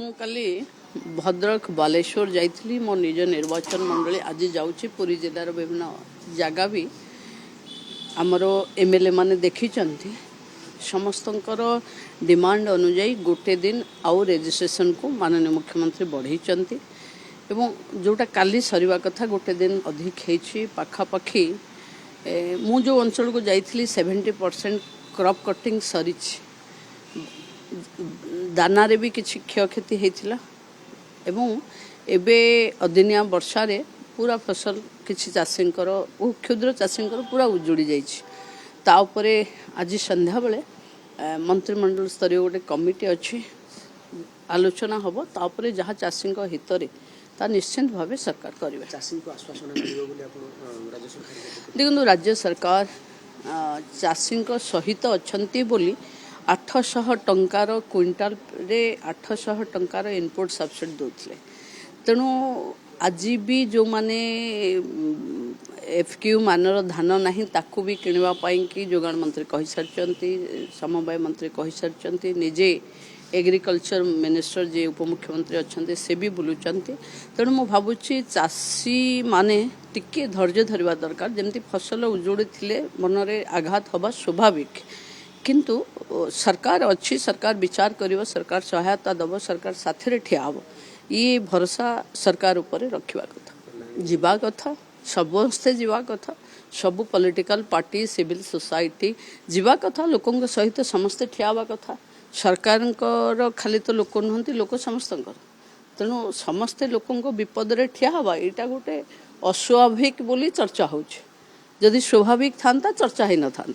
ମୁଁ କାଲି ଭଦ୍ରକ ବାଲେଶ୍ୱର ଯାଇଥିଲି ମୋ ନିଜ ନିର୍ବାଚନ ମଣ୍ଡଳୀ ଆଜି ଯାଉଛି ପୁରୀ ଜିଲ୍ଲାର ବିଭିନ୍ନ ଜାଗା ବି ଆମର ଏମଏଲଏ ମାନେ ଦେଖିଛନ୍ତି ସମସ୍ତଙ୍କର ଡିମାଣ୍ଡ ଅନୁଯାୟୀ ଗୋଟେ ଦିନ ଆଉ ରେଜିଷ୍ଟ୍ରେସନକୁ ମାननीय मुख्यमंत्री बढ़ाइଛନ୍ତି ଏବଂ ଯେଉଁଟା କାଲି ସରିବା କଥା ଗୋଟେ ଦିନ ଅଧିକ ହେଇଛି ପାଖାପାଖି ମୁଁ ଯେଉଁ ଅଞ୍ଚଳକୁ ଯାଇଥିଲି 70% କ୍ରପ୍ କଟିଂ ସରିଛି ଦାନାରେ ବି କିଛି କ୍ଷୟକ୍ଷତି ହେଇଥିଲା ଏବଂ ଏବେ ଅଦିନିଆ ବର୍ଷାରେ पूरा फसल किसी चाषींकर क्षुद्र चाषींकर पूरा उजुड़ी जाइए ता उपरे आज संध्या बेले मंत्रिमंडल स्तरीय गोटे कमिटी अच्छी आलोचना हम तापर जहाँ चाषी हित ता निश्चिंत भाव सरकार करेंगे। देखो राज्य सरकार चाषी सहित अच्छा बोली 800 टंकार क्विंटाल रे 800 टंकार इनपुट सब्सिडी दौले तेणु आज भी जो माने एफक्यू मानर धान नहीं ताकू भी किणवाई कि जोगाण मंत्री कही सारी समवाय मंत्री कही सारी निजे एग्रीकल्चर मिनिस्टर जे उपमुख्यमंत्री अच्छा से भी बुलूंट तेणु मु भावुची चाषी माने टिके धैर्य धरवा दरकार जमती फसल उजुड़ी थिले मनरे आघात हवा स्वाभाविक किंतु सरकार अच्छी सरकार विचार करिवो सरकार सहायता दब सरकार साथरे ठिया हबो ये भरोसा सरकार ऊपर रखा कथा जीवा कथा समस्ते जीवा कथा सबू पॉलिटिकल पार्टी सिविल सोसाइटी जीवा कथा लोकों सहित समस्ते ठिया हवा कथा सरकार खाली तो लोक नुहति लोक समस्त तेणु समस्ते लोकों विपद रे ठिया हवा यहाँ गोटे अस्वाभाविक बोली चर्चा होछि जदि स्वाभाविक था चर्चा ही न था।